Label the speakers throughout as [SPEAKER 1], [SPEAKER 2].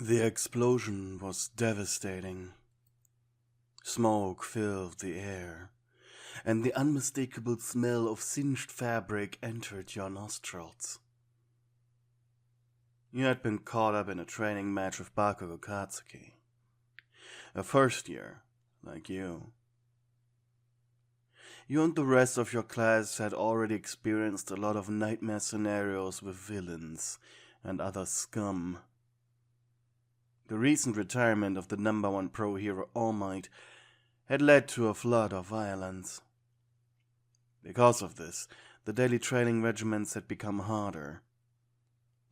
[SPEAKER 1] The explosion was devastating. Smoke filled the air, and the unmistakable smell of singed fabric entered your nostrils. You had been caught up in a training match with BOKU Katsuki, a first year like you. You and the rest of your class had already experienced a lot of nightmare scenarios with villains and other scum. The recent retirement of the #1 pro hero All Might had led to a flood of violence. Because of this, the daily training regimens had become harder.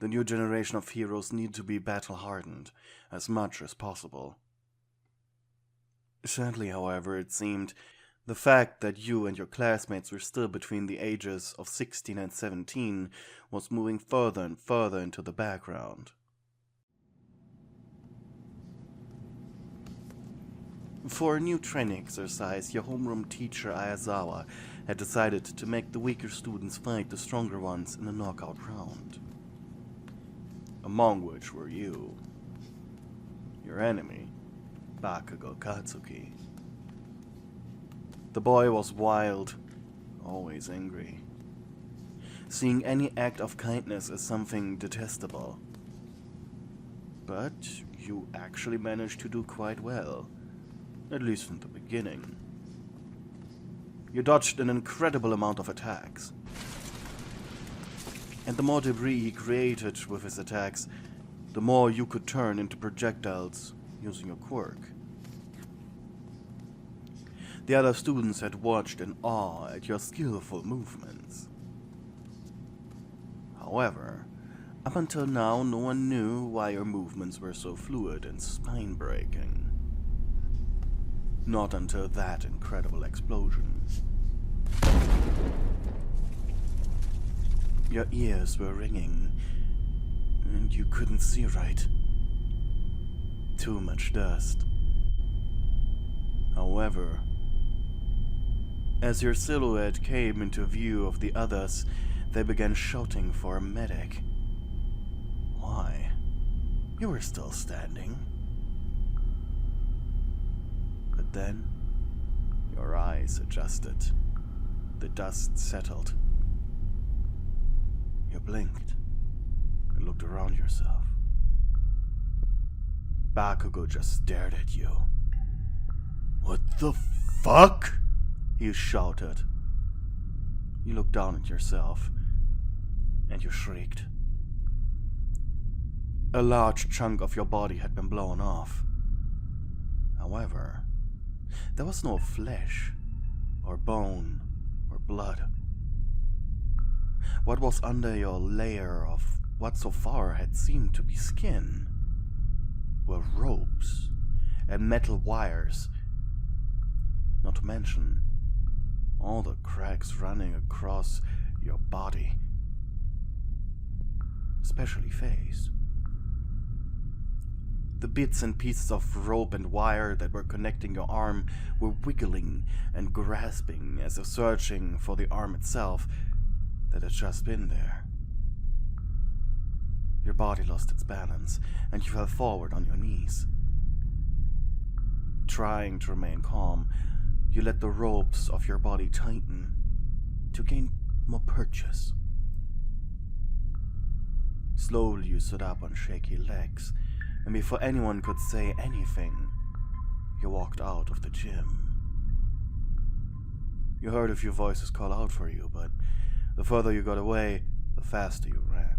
[SPEAKER 1] The new generation of heroes need to be battle-hardened as much as possible. Sadly, however, it seemed, the fact that you and your classmates were still between the ages of 16 and 17 was moving further and further into the background. For a new training exercise, your homeroom teacher Ayazawa had decided to make the weaker students fight the stronger ones in a knockout round. Among which were you. Your enemy, Bakugo Katsuki. The boy was wild, always angry, seeing any act of kindness as something detestable. But you actually managed to do quite well. At least in the beginning. You dodged an incredible amount of attacks. And the more debris he created with his attacks, the more you could turn into projectiles using your quirk. The other students had watched in awe at your skillful movements. However, up until now, no one knew why your movements were so fluid and spine-breaking. Not until that incredible explosion. Your ears were ringing, and you couldn't see right. Too much dust. However, as your silhouette came into view of the others, they began shouting for a medic. Why? You were still standing. But then, your eyes adjusted. The dust settled. You blinked and looked around yourself. Bakugo just stared at you. What the fuck? He shouted. You looked down at yourself, and you shrieked. A large chunk of your body had been blown off. However, there was no flesh, or bone, or blood. What was under your layer of what so far had seemed to be skin were ropes and metal wires, not to mention all the cracks running across your body, especially face. The bits and pieces of rope and wire that were connecting your arm were wiggling and grasping as if searching for the arm itself that had just been there. Your body lost its balance, and you fell forward on your knees. Trying to remain calm, you let the ropes of your body tighten to gain more purchase. Slowly you stood up on shaky legs, and before anyone could say anything, you walked out of the gym. You heard a few voices call out for you, but the further you got away, the faster you ran.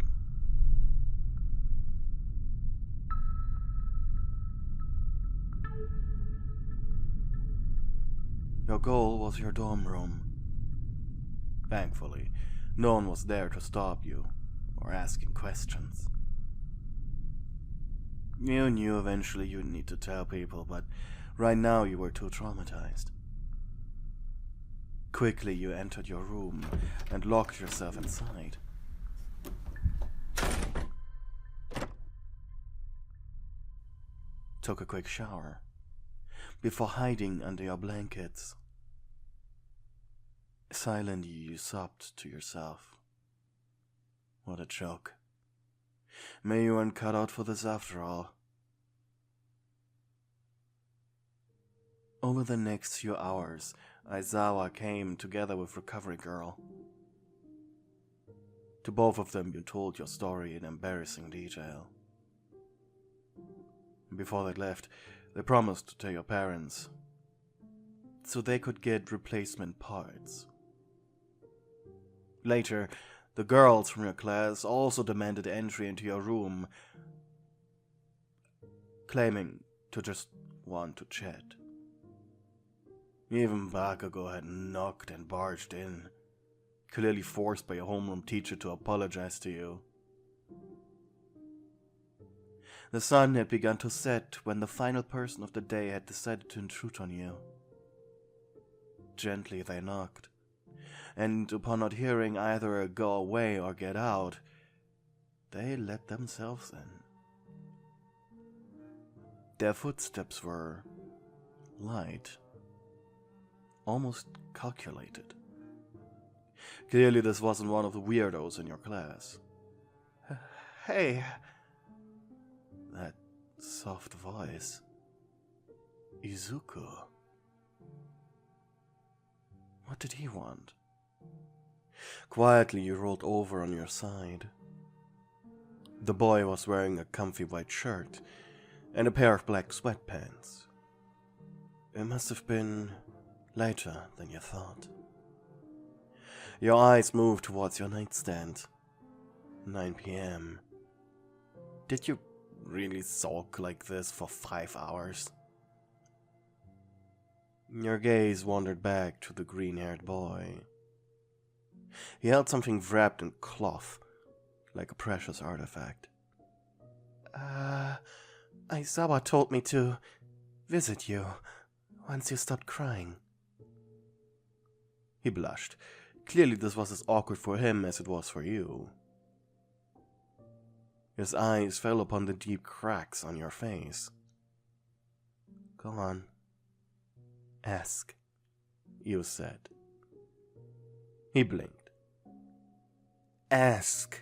[SPEAKER 1] Your goal was your dorm room. Thankfully, no one was there to stop you or asking questions. You knew eventually you'd need to tell people, but right now you were too traumatized. Quickly you entered your room and locked yourself inside. Took a quick shower before hiding under your blankets. Silently you sobbed to yourself. What a joke. Maybe you weren't cut out for this after all. Over the next few hours, Aizawa came together with Recovery Girl. To both of them you told your story in embarrassing detail. Before they left, they promised to tell your parents, so they could get replacement parts. Later, the girls from your class also demanded entry into your room, claiming to just want to chat. Even Bakugo had knocked and barged in, clearly forced by a homeroom teacher to apologize to you. The sun had begun to set when the final person of the day had decided to intrude on you. Gently they knocked, and upon not hearing either a go away or get out, they let themselves in. Their footsteps were light, almost calculated. Clearly this wasn't one of the weirdos in your class. Hey! That soft voice. Izuku. What did he want? Quietly you rolled over on your side. The boy was wearing a comfy white shirt and a pair of black sweatpants. It must have been later than you thought. Your eyes moved towards your nightstand. 9 p.m. Did you really sulk like this for 5 hours? Your gaze wandered back to the green-haired boy. He held something wrapped in cloth, like a precious artifact. Aizawa told me to visit you once you stopped crying. He blushed. Clearly this was as awkward for him as it was for you. His eyes fell upon the deep cracks on your face. Go on. Ask, you said. He blinked. Ask,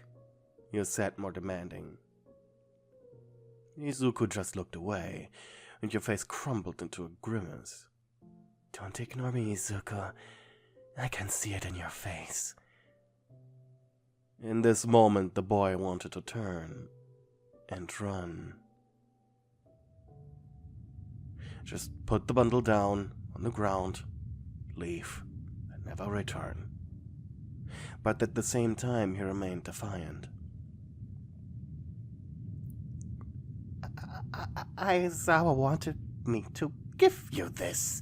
[SPEAKER 1] you said more demanding. Izuku just looked away, and your face crumbled into a grimace. Don't ignore me, Izuku. I can see it in your face. In this moment, the boy wanted to turn and run. Just put the bundle down on the ground, leave, and never return. But at the same time, he remained defiant. Aizawa wanted me to give you this.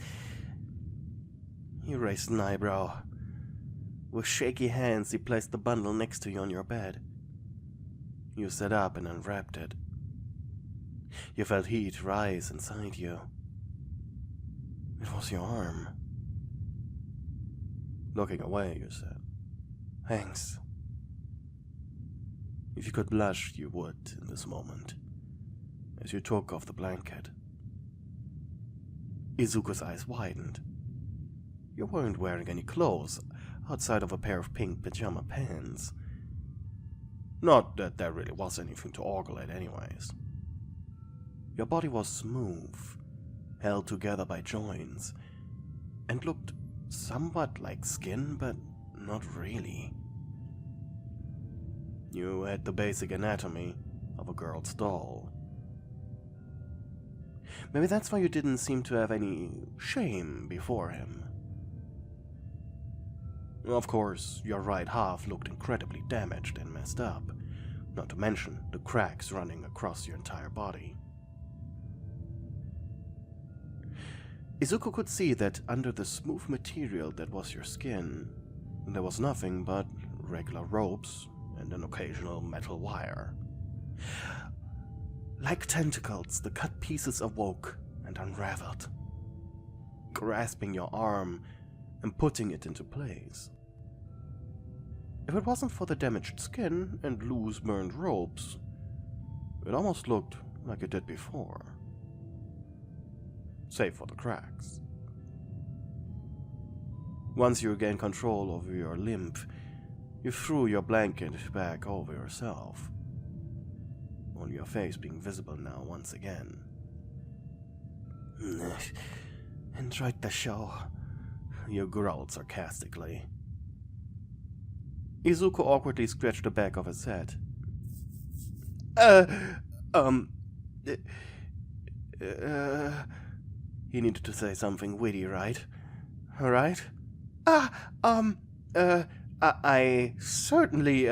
[SPEAKER 1] He raised an eyebrow. With shaky hands, he placed the bundle next to you on your bed. You sat up and unwrapped it. You felt heat rise inside you. It was your arm. Looking away, you said, Thanks. If you could blush, you would in this moment, as you took off the blanket. Izuku's eyes widened. You weren't wearing any clothes outside of a pair of pink pajama pants. Not that there really was anything to ogle at anyways. Your body was smooth, held together by joints, and looked somewhat like skin, but not really. You had the basic anatomy of a girl's doll. Maybe that's why you didn't seem to have any shame before him. Of course, your right half looked incredibly damaged and messed up, not to mention the cracks running across your entire body. Izuku could see that under the smooth material that was your skin, there was nothing but regular ropes and an occasional metal wire. Like tentacles, the cut pieces awoke and unraveled, grasping your arm and putting it into place. If it wasn't for the damaged skin and loose burned ropes, it almost looked like it did before. Save for the cracks. Once you regained control over your limp, you threw your blanket back over yourself, only your face being visible now once again. Enjoyed the show, you growled sarcastically. Izuku awkwardly scratched the back of his head. He needed to say something witty, right? Alright? I certainly,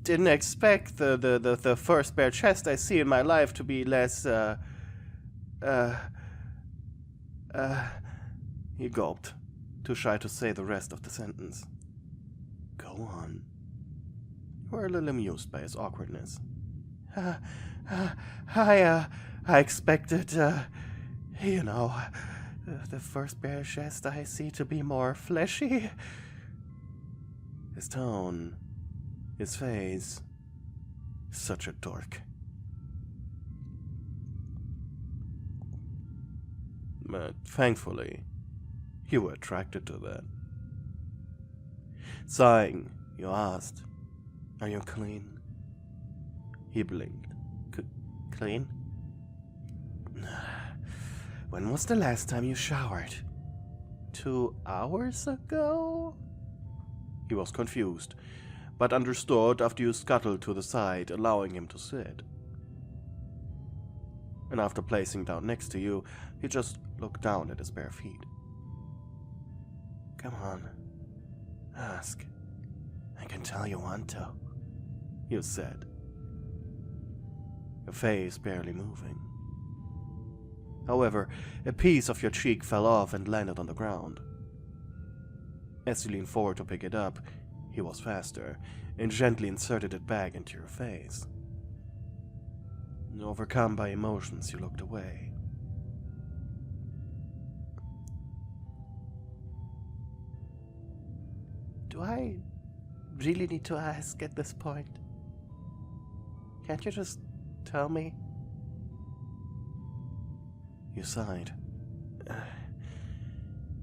[SPEAKER 1] didn't expect the first bare chest I see in my life to be less, he gulped, too shy to say the rest of the sentence. Go on. You were a little amused by his awkwardness. I expected, you know, the first bare chest I see to be more fleshy. His tone, his face, such a dork. But thankfully, you were attracted to that. Sighing, you asked, "Are you clean?" He blinked. Clean? When was the last time you showered? 2 hours ago? He was confused, but understood after you scuttled to the side, allowing him to sit. And after placing down next to you, he just looked down at his bare feet. Come on, ask. I can tell you want to, you said, your face barely moving. However, a piece of your cheek fell off and landed on the ground. As you leaned forward to pick it up, he was faster and gently inserted it back into your face. Overcome by emotions, you looked away. Do I really need to ask at this point? Can't you just tell me? You sighed.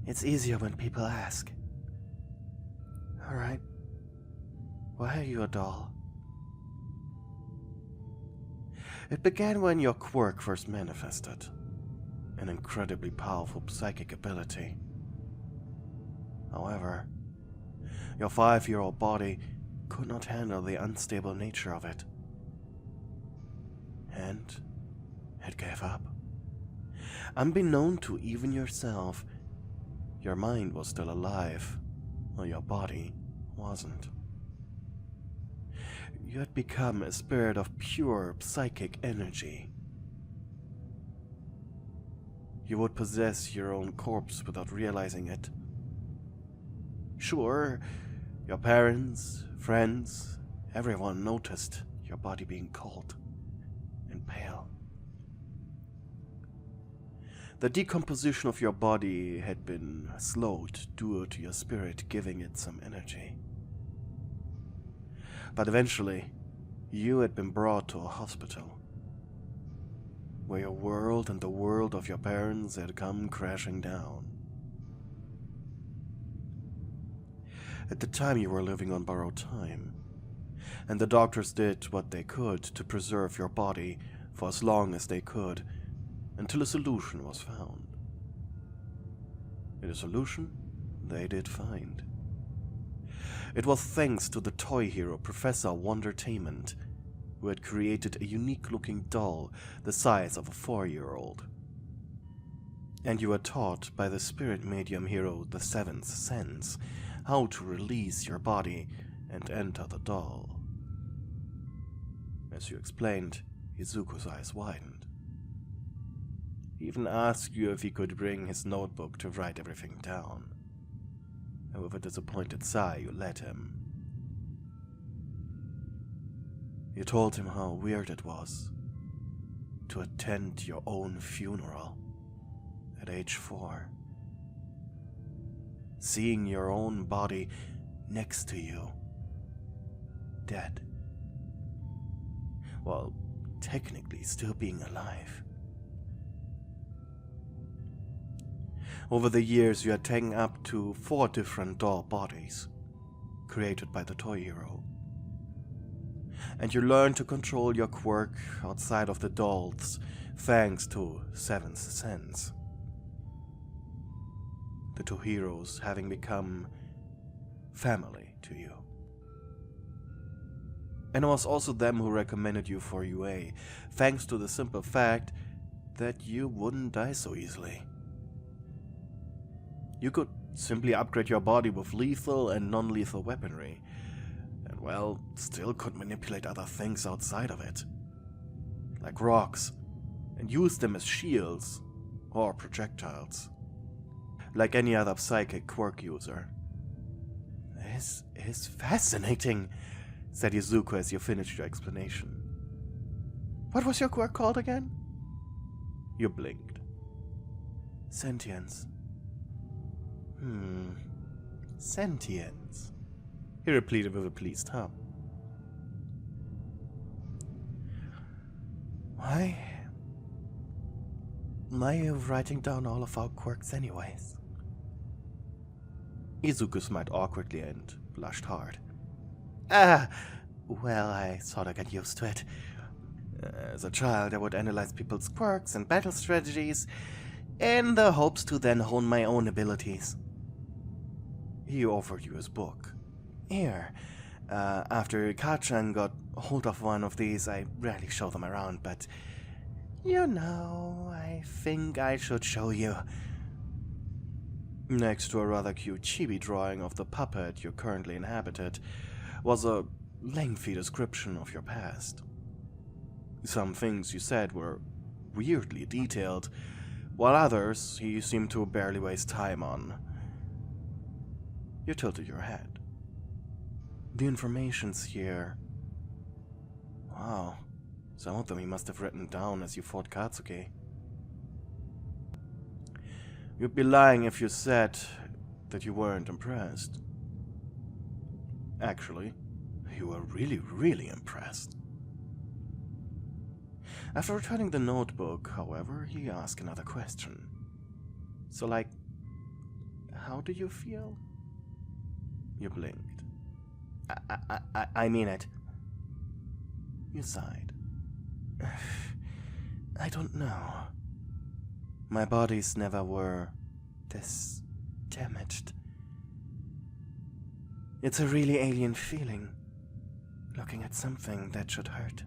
[SPEAKER 1] It's easier when people ask. Alright. Why are you a doll? It began when your quirk first manifested. An incredibly powerful psychic ability. However, your 5-year-old body could not handle the unstable nature of it. And it gave up. Unbeknown to even yourself, your mind was still alive, while your body wasn't. You had become a spirit of pure psychic energy. You would possess your own corpse without realizing it. Sure, your parents, friends, everyone noticed your body being cold and pale. The decomposition of your body had been slowed due to your spirit giving it some energy. But eventually, you had been brought to a hospital, where your world and the world of your parents had come crashing down. At the time, you were living on borrowed time, and the doctors did what they could to preserve your body for as long as they could, until a solution was found. And a solution they did find. It was thanks to the toy hero Professor Wondertainment, who had created a unique-looking doll the size of a 4-year-old. And you were taught by the spirit medium hero the Seventh Sense how to release your body and enter the doll. As you explained, Izuku's eyes widened. He even asked you if he could bring his notebook to write everything down. And with a disappointed sigh, you let him. You told him how weird it was to attend your own funeral at age 4. Seeing your own body next to you, dead. While technically still being alive. Over the years, you had taken up to 4 different doll bodies, created by the toy hero. And you learned to control your quirk outside of the dolls, thanks to Seventh Sense. the two heroes having become family to you. And it was also them who recommended you for UA, thanks to the simple fact that you wouldn't die so easily. You could simply upgrade your body with lethal and non-lethal weaponry, and well, still could manipulate other things outside of it, like rocks, and use them as shields or projectiles, like any other psychic quirk user. This is fascinating, said Izuku as you finished your explanation. What was your quirk called again? You blinked. Sentience. Sentience, he repeated with a pleased hum. Why are you writing down all of our quirks anyways? Izuku smiled awkwardly and blushed hard. Well, I sort of got used to it. As a child, I would analyze people's quirks and battle strategies in the hopes to then hone my own abilities. He offered you his book. Here, after Kachan got hold of one of these, I rarely show them around, but you know, I think I should show you. Next to a rather cute chibi drawing of the puppet you currently inhabited was a lengthy description of your past. Some things you said were weirdly detailed, while others he seemed to barely waste time on. You tilted your head. The information's here. Wow, some of them he must have written down as you fought Katsuki. You'd be lying if you said that you weren't impressed. Actually, you were really impressed. After returning the notebook, however, he asked another question. So, like, how do you feel? You blinked. I mean it. You sighed. I don't know. My bodies never were this damaged. It's a really alien feeling, looking at something that should hurt.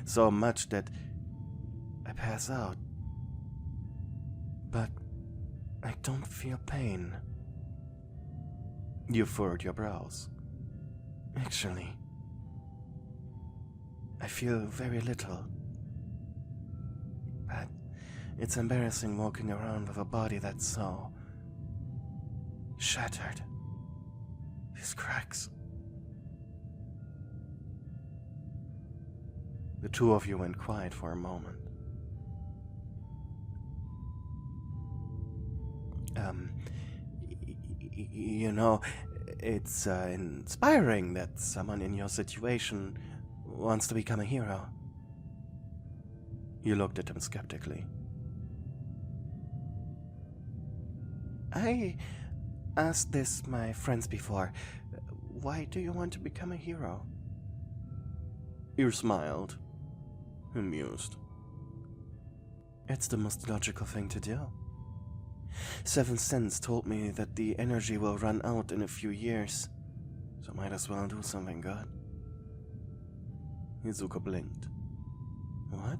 [SPEAKER 1] So much that I pass out. But I don't feel pain. You furrowed your brows. Actually, I feel very little. But it's embarrassing walking around with a body that's so shattered. These cracks. The two of you went quiet for a moment. You know, it's inspiring that someone in your situation wants to become a hero. You looked at him skeptically. I asked this my friends before. Why do you want to become a hero? You smiled, amused. It's the most logical thing to do. 7th Sense told me that the energy will run out in a few years, so might as well do something good. Izuku blinked. What?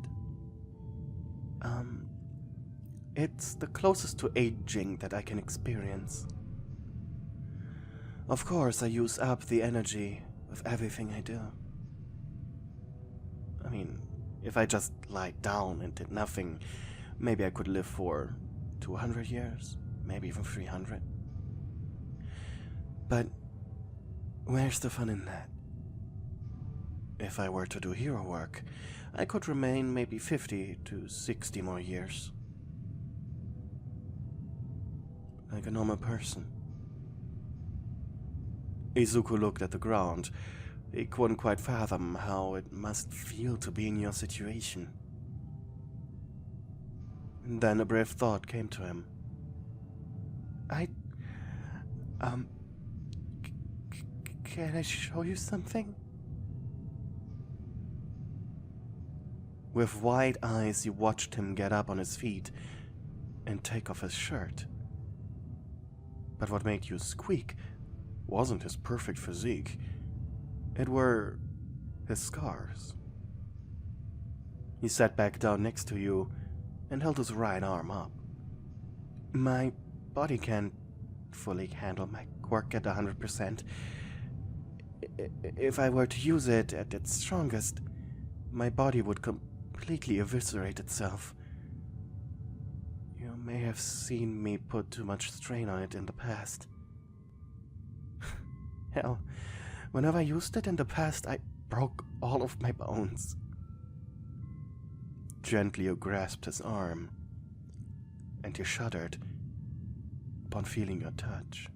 [SPEAKER 1] It's the closest to aging that I can experience. Of course, I use up the energy with everything I do. I mean, if I just lied down and did nothing, maybe I could live for 200 years, maybe even 300. But where's the fun in that? If I were to do hero work, I could remain maybe 50 to 60 more years. Like a normal person. Izuku looked at the ground. He couldn't quite fathom how it must feel to be in your situation. And then a brave thought came to him. Can I show you something? With wide eyes, you watched him get up on his feet and take off his shirt. But what made you squeak wasn't his perfect physique. It were his scars. He sat back down next to you and held his right arm up. My body can't fully handle my quirk at 100%. If I were to use it at its strongest, my body would completely eviscerate itself. You may have seen me put too much strain on it in the past. Hell, whenever I used it in the past, I broke all of my bones. Gently you grasped his arm, and you shuddered upon feeling your touch.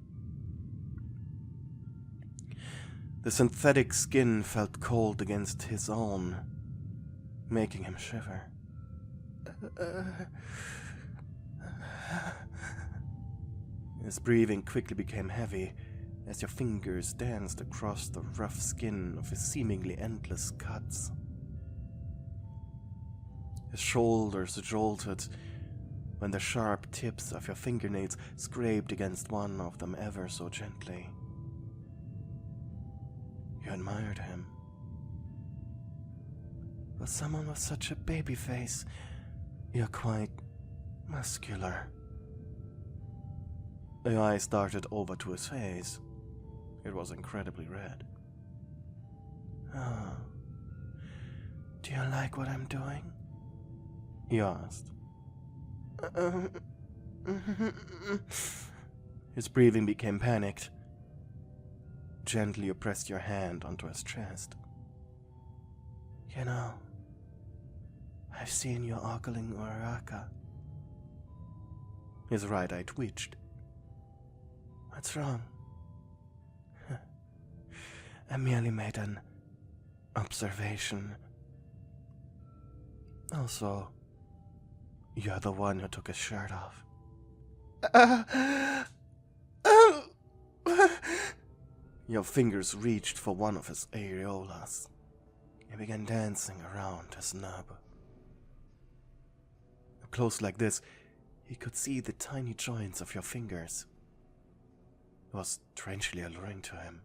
[SPEAKER 1] The synthetic skin felt cold against his own, making him shiver. His breathing quickly became heavy as your fingers danced across the rough skin of his seemingly endless cuts. His shoulders jolted when the sharp tips of your fingernails scraped against one of them ever so gently. You admired him. For someone with such a baby face, you're quite muscular. Your eyes darted over to his face. It was incredibly red. Oh, do you like what I'm doing? He asked. His breathing became panicked. Gently you pressed your hand onto his chest. You know, I've seen you ogling Uraraka. His right eye twitched. What's wrong? I merely made an observation. Also, you're the one who took his shirt off. Your fingers reached for one of his areolas. You began dancing around his nub. Up close like this, he could see the tiny joints of your fingers. It was strangely alluring to him.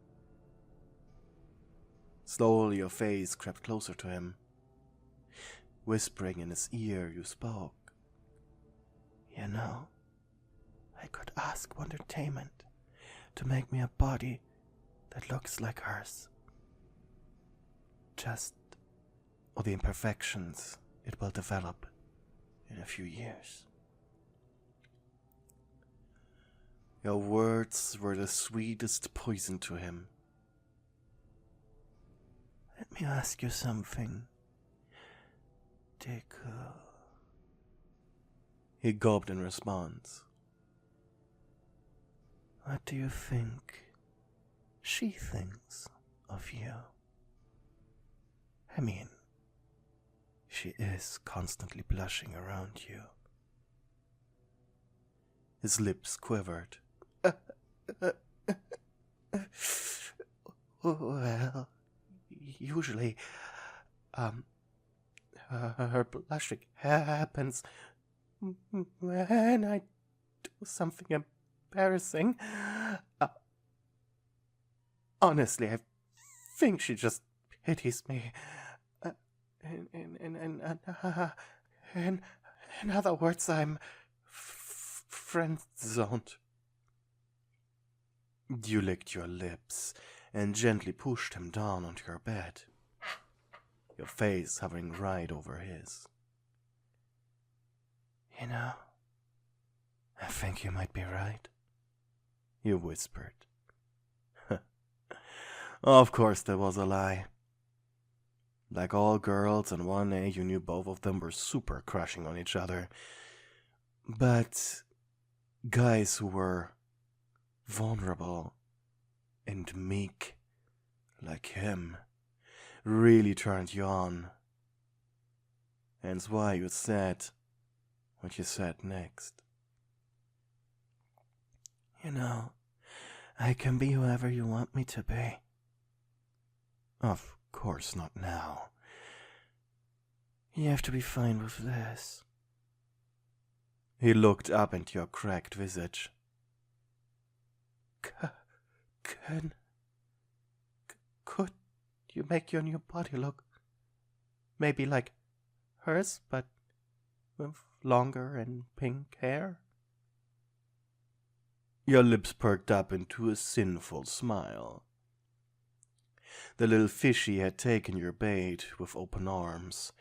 [SPEAKER 1] Slowly your face crept closer to him. Whispering in his ear, you spoke. You know, I could ask Wondertainment to make me a body that looks like hers. Just all the imperfections it will develop in a few years. Your words were the sweetest poison to him. Let me ask you something, Deku. He gulped in response. What do you think she thinks of you? I mean, she is constantly blushing around you. His lips quivered. Well, usually, her blushing happens when I do something embarrassing. Honestly, I think she just pities me. In other words, I'm friend-zoned. You licked your lips and gently pushed him down onto your bed, your face hovering right over his. You know, I think you might be right, you whispered. Of course that was a lie. Like all girls in 1A, you knew both of them were super crushing on each other. But guys who were vulnerable and meek like him really turned you on. Hence why you said what you said next. You know, I can be whoever you want me to be. Of course not now. You have to be fine with this. He looked up into your cracked visage. Could you make your new body look maybe like hers, but with longer and pink hair? Your lips perked up into a sinful smile. The little fishy had taken your bait with open arms,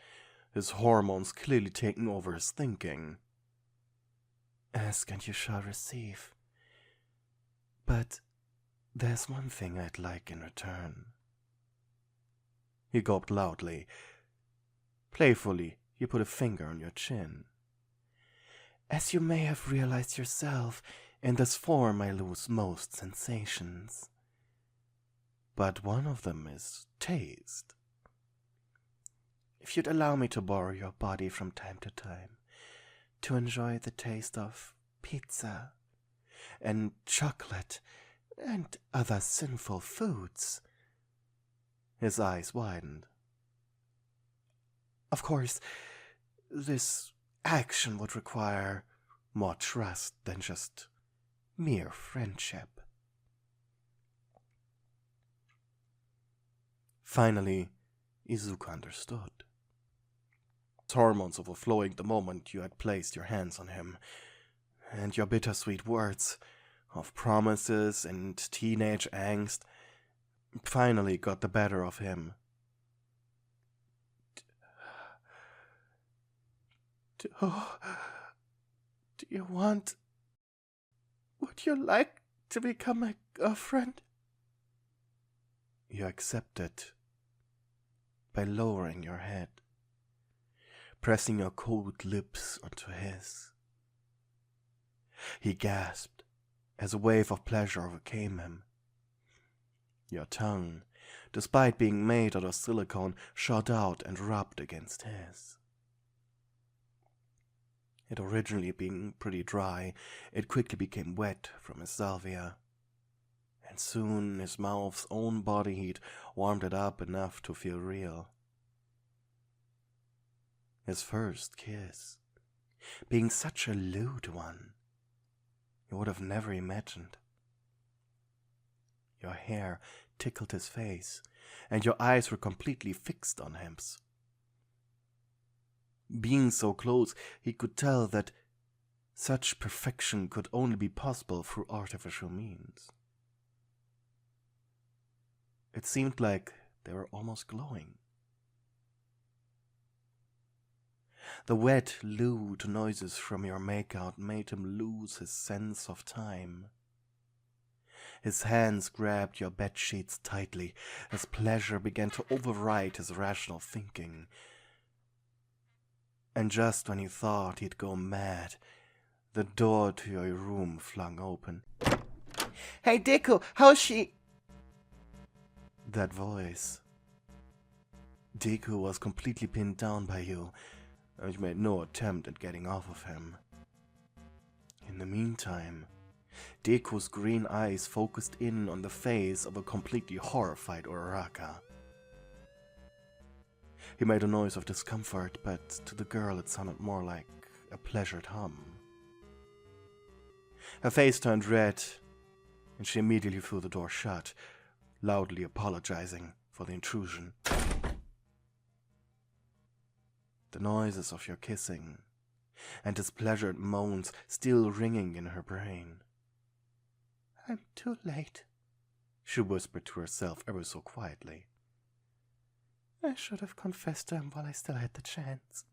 [SPEAKER 1] his hormones clearly taking over his thinking. Ask and you shall receive. But there's one thing I'd like in return. He gulped loudly. Playfully, he put a finger on your chin. As you may have realized yourself, in this form I lose most sensations. But one of them is taste. If you'd allow me to borrow your body from time to time, to enjoy the taste of pizza and chocolate and other sinful foods. His eyes widened. Of course, this action would require more trust than just mere friendship. Finally, Izuku understood. His hormones overflowing the moment you had placed your hands on him, and your bittersweet words of promises and teenage angst finally got the better of him. Do you want... Would you like to become my girlfriend? You accepted by lowering your head, pressing your cold lips onto his. He gasped as a wave of pleasure overcame him. Your tongue, despite being made out of silicone, shot out and rubbed against his. It originally being pretty dry, it quickly became wet from his salvia, and soon his mouth's own body heat warmed it up enough to feel real. His first kiss, being such a lewd one, you would have never imagined. Your hair tickled his face, and your eyes were completely fixed on his. Being so close, he could tell that such perfection could only be possible through artificial means. It seemed like they were almost glowing. The wet, lewd noises from your makeout made him lose his sense of time. His hands grabbed your bedsheets tightly as pleasure began to override his rational thinking. And just when he thought he'd go mad, the door to your room flung open. "Hey, Deku, how's she?" That voice. Deku was completely pinned down by you, and you made no attempt at getting off of him. In the meantime, Deku's green eyes focused in on the face of a completely horrified Uraraka. He made a noise of discomfort, but to the girl it sounded more like a pleasured hum. Her face turned red, and she immediately threw the door shut, loudly apologizing for the intrusion. The noises of your kissing, and his pleasured moans still ringing in her brain. "I'm too late," she whispered to herself ever so quietly. "I should have confessed to him while I still had the chance."